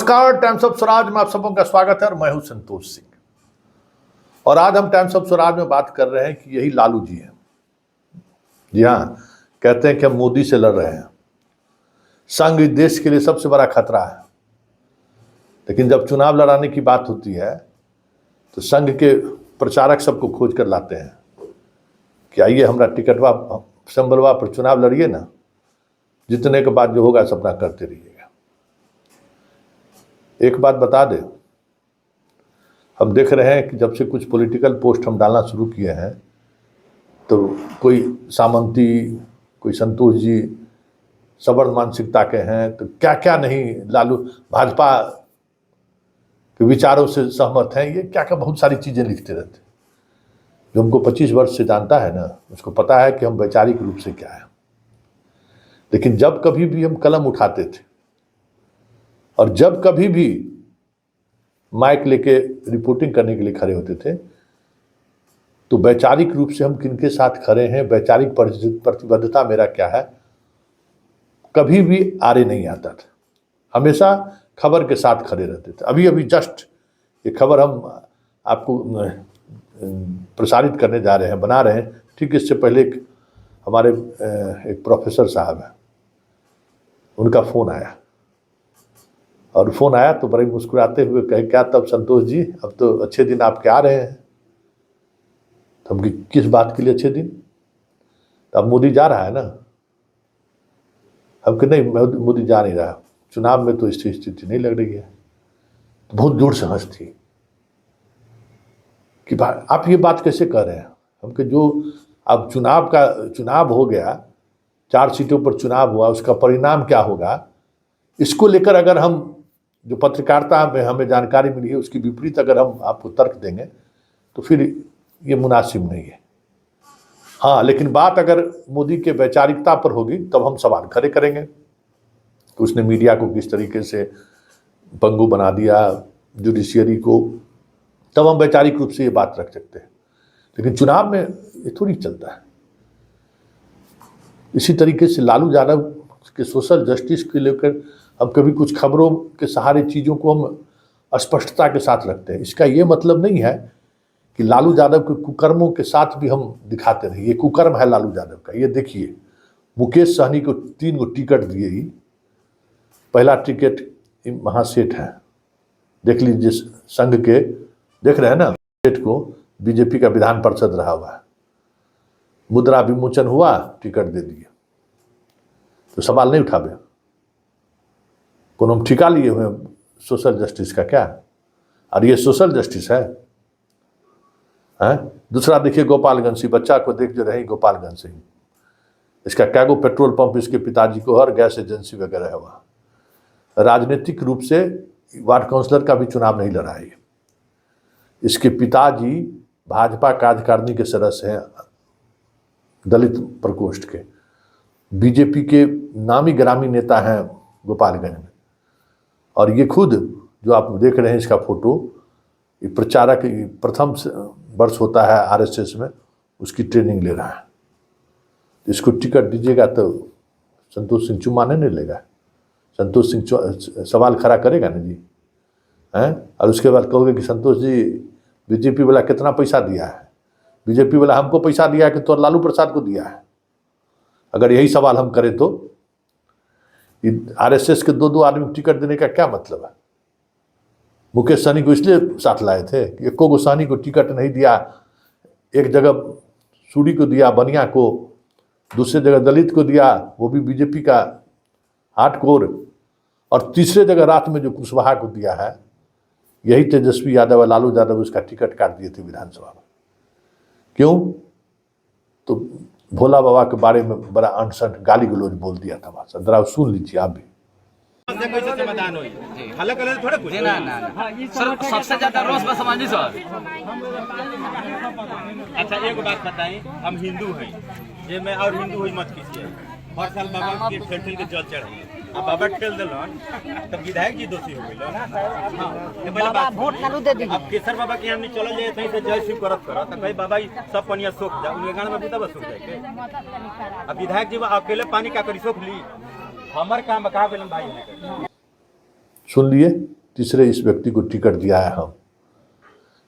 नमस्कार, times of Swaraj में आप सबों का स्वागत है और मैं हूं संतोष सिंह। और आज हम टाइम्स ऑफ स्वराज में बात कर रहे हैं कि यही लालू जी हैं। जी हाँ, कहते हैं कि हम मोदी से लड़ रहे हैं। संघ इस देश के लिए सबसे बड़ा खतरा है, लेकिन जब चुनाव लड़ाने की बात होती है तो संघ के प्रचारक सबको खोज कर लाते हैं कि आइए हमारा टिकटवा संबलवा पर चुनाव लड़िए ना, जितने के बाद जो होगा सपना करते रहिएगा। एक बात बता दें, हम देख रहे हैं कि जब से कुछ पॉलिटिकल पोस्ट हम डालना शुरू किए हैं तो कोई सामंती, कोई संतोष जी सवर्ण मानसिकता के हैं, तो क्या क्या नहीं, लालू भाजपा के विचारों से सहमत हैं, ये क्या क्या बहुत सारी चीज़ें लिखते रहते हैं। जो हमको 25 वर्ष से जानता है ना, उसको पता है कि हम वैचारिक रूप से क्या है। लेकिन जब कभी भी हम कलम उठाते थे और जब कभी भी माइक लेके रिपोर्टिंग करने के लिए खड़े होते थे तो वैचारिक रूप से हम किनके साथ खड़े हैं, वैचारिक प्रतिबद्धता मेरा क्या है, कभी भी आरे नहीं आता था। हमेशा खबर के साथ खड़े रहते थे। अभी अभी जस्ट ये खबर हम आपको प्रसारित करने जा रहे हैं, बना रहे हैं। ठीक इससे पहले हमारे एक प्रोफेसर साहब हैं, उनका फ़ोन आया और फ़ोन आया तो बड़े मुस्कुराते हुए कहे, क्या तब संतोष जी अब तो अच्छे दिन आपके आ रहे हैं। तो हम किस बात के लिए अच्छे दिन? तो अब मोदी जा रहा है ना। हम कि नहीं, मोदी जा नहीं रहा, चुनाव में तो स्थिति नहीं लग रही है। तो बहुत जोर से हंस थी कि आप ये बात कैसे कर रहे हैं। हम कि जो अब चुनाव हो गया, 4 सीटों पर चुनाव हुआ, उसका परिणाम क्या होगा, इसको लेकर अगर हम जो पत्रकारिता में हमें जानकारी मिली है उसकी विपरीत अगर हम आपको तर्क देंगे तो फिर ये मुनासिब नहीं है। हाँ, लेकिन बात अगर मोदी के वैचारिकता पर होगी तब हम सवाल खड़े करेंगे कि उसने मीडिया को किस तरीके से पंगु बना दिया, जुडिशियरी को, तब हम वैचारिक रूप से ये बात रख सकते हैं। लेकिन चुनाव में ये थोड़ी चलता है। इसी तरीके से लालू यादव के सोशल जस्टिस को लेकर हम कभी कुछ खबरों के सहारे चीज़ों को हम स्पष्टता के साथ रखते हैं। इसका ये मतलब नहीं है कि लालू यादव के कुकर्मों के साथ भी हम दिखाते रहे। ये कुकर्म है लालू यादव का। ये देखिए, मुकेश सहनी को 3 गो टिकट दिए ही, पहला टिकट महासेठ है, देख लीजिए, संघ के, देख रहे हैं ना, सेठ को बीजेपी का विधान पार्षद रहा हुआ है, मुद्रा विमोचन हुआ, टिकट दे दिए, तो सवाल नहीं उठावे। कौन हम ठिका लिए हुए सोशल जस्टिस का क्या? और ये सोशल जस्टिस है? दूसरा देखिए, गोपालगंज से बच्चा को देख जो रहे, गोपालगंज से इसका क्या गो पेट्रोल पंप इसके पिताजी को और गैस एजेंसी वगैरह है वहाँ। राजनीतिक रूप से वार्ड काउंसलर का भी चुनाव नहीं लड़ा है। इसके पिताजी भाजपा कार्यकारिणी के सदस्य हैं, दलित प्रकोष्ठ के, बीजेपी के नामी ग्रामी नेता हैं गोपालगंज में। और ये खुद जो आप देख रहे हैं इसका फोटो, ये प्रचारक प्रथम वर्ष होता है आरएसएस में, उसकी ट्रेनिंग ले रहा है। इसको टिकट दीजिएगा तो संतोष सिंह चुम्मा नहीं लेगा, संतोष सिंह सवाल खड़ा करेगा ना जी, हैं? और उसके बाद कहोगे कि संतोष जी बीजेपी वाला कितना पैसा दिया है, बीजेपी वाला हमको पैसा दिया है कि तो लालू प्रसाद को दिया है। अगर यही सवाल हम करें तो आरएसएस के 2 आदमी टिकट देने का क्या मतलब है? मुकेश सहनी को इसलिए साथ लाए थे कि एको गो सहनी को टिकट नहीं दिया। एक जगह सूरी को दिया, बनिया को, दूसरे जगह दलित को दिया, वो भी बीजेपी का हार्डकोर, और तीसरे जगह रात में जो कुशवाहा को दिया है, यही तेजस्वी यादव और लालू यादव उसका टिकट काट दिए थे विधानसभा में। क्यों? तो भोला बाबा के बारे में बड़ा अनसन गाली गलौज बोल दिया था वहाँ। जरा सुन लीजिए आप भी। सबसे ज्यादा रोष बस समाजी सर। अच्छा एक बात बताएं, हम हिंदू हैं, ये मैं और हिंदू हुई मत कीजिए। हर साल बाबा के ठेल के जल चढ़ाइए, अब बाबा ठेल दिलन तब विधायक जी दोषी हो गए। बाबा वोट चालू दे दीजिए। अब केसर बाबा के यहाँ नहीं चल जाए कहीं से जय शिव करत करत, कहीं बाबा सब पनिया सोख जा, उनके गाँव में भी तब सूख जाए। अब विधायक जी अकेले पानी का करी सोख ली, हमारे काम बका भाई। सुन लिए। तीसरे इस व्यक्ति को टिकट दिया है हम।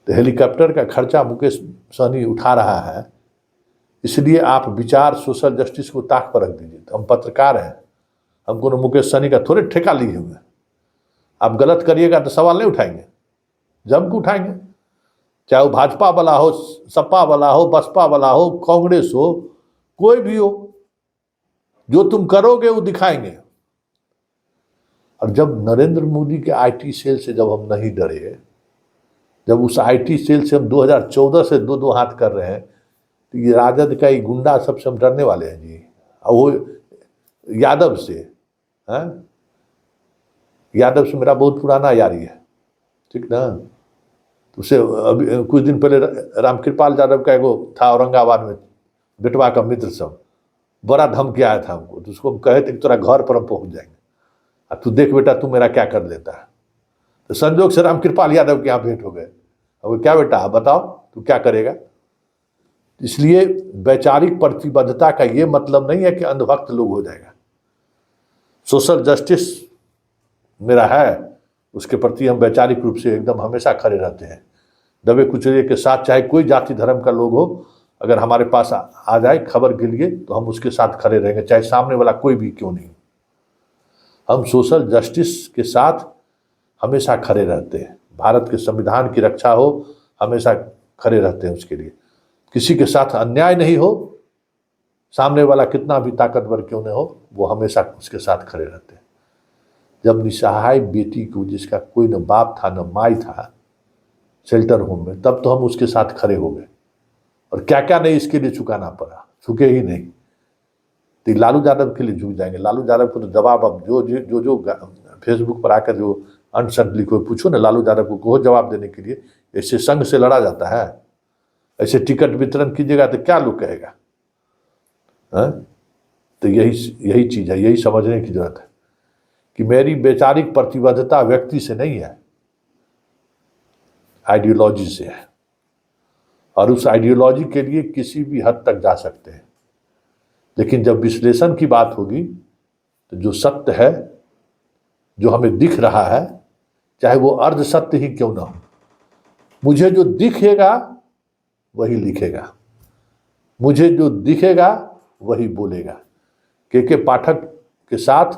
तो हेलीकॉप्टर का खर्चा मुकेश सहनी उठा रहा है, इसलिए आप विचार सोशल जस्टिस को ताक पर रख दीजिए। तो हम पत्रकार हैं, हम को मुकेश सहनी का थोड़े ठेका लिए हुए हैं। आप गलत करिएगा तो सवाल नहीं उठाएंगे, जम के उठाएंगे, चाहे वो भाजपा वाला हो, सपा वाला हो, बसपा वाला हो, कांग्रेस हो, कोई भी हो। जो तुम करोगे वो दिखाएंगे। और जब नरेंद्र मोदी के आईटी सेल से जब हम नहीं डरे, जब उस आईटी सेल से हम 2014 से दो हाथ कर रहे हैं, तो ये राजद का ये गुंडा सबसे हम डरने वाले हैं जी। और वो यादव से, हैं, यादव से मेरा बहुत पुराना यारी है, ठीक ना। तो उसे अभी कुछ दिन पहले रामकृपाल यादव का एगो था औरंगाबाद में, बेटवा का मित्र सब, बड़ा धमकी आया था हमको। तो उसको हम कहे थे कि तेरा घर पर हम पहुँच जाएंगे, अब तू देख बेटा तू मेरा क्या कर देता है। तो संजोग से रामकृपाल यादव के यहाँ भेंट हो गए। अब क्या बेटा बताओ तू क्या करेगा। इसलिए वैचारिक प्रतिबद्धता का ये मतलब नहीं है कि अंधभक्त लोग हो जाएगा। सोशल जस्टिस मेरा है, उसके प्रति हम वैचारिक रूप से एकदम हमेशा खड़े रहते हैं, दबे कुचले के साथ। चाहे कोई जाति धर्म का लोग हो, अगर हमारे पास आ जाए खबर के लिए तो हम उसके साथ खड़े रहेंगे, चाहे सामने वाला कोई भी क्यों नहीं। हम सोशल जस्टिस के साथ हमेशा खड़े रहते हैं। भारत के संविधान की रक्षा हो, हमेशा खड़े रहते हैं उसके लिए। किसी के साथ अन्याय नहीं हो, सामने वाला कितना भी ताकतवर क्यों न हो, वो हमेशा उसके साथ खड़े रहते हैं। जब निसहाय बेटी को, जिसका कोई न बाप था न माई था, शेल्टर होम में, तब तो हम उसके साथ खड़े हो गए। और क्या क्या नहीं इसके लिए चुकाना पड़ा, चुके ही नहीं। तो लालू यादव के लिए झुक जाएंगे। लालू यादव को तो जवाब अब जो फेसबुक पर आकर जो अनशन लिखो, पूछो ना लालू यादव को, कहो जवाब देने के लिए। ऐसे संघ से लड़ा जाता है? ऐसे टिकट वितरण कीजिएगा तो क्या लोग कहेगा? तो यही चीज़ है, यही समझने की जरूरत है कि मेरी वैचारिक प्रतिबद्धता व्यक्ति से नहीं है, आइडियोलॉजी से है। और उस आइडियोलॉजी के लिए किसी भी हद तक जा सकते हैं, लेकिन जब विश्लेषण की बात होगी तो जो सत्य है, जो हमें दिख रहा है, चाहे वो अर्ध सत्य ही क्यों ना हो, मुझे जो दिखेगा वही लिखेगा, मुझे जो दिखेगा वही बोलेगा। के पाठक के साथ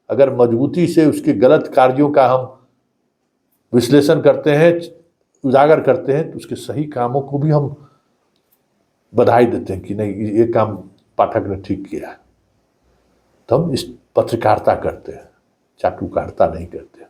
अगर मजबूती से उसके गलत कार्यों का हम विश्लेषण करते हैं, उजागर करते हैं, तो उसके सही कामों को भी हम बधाई देते हैं कि नहीं ये काम पाठक ने ठीक किया। तो हम इस पत्रकारिता करते हैं, चाटुकारिता नहीं करते।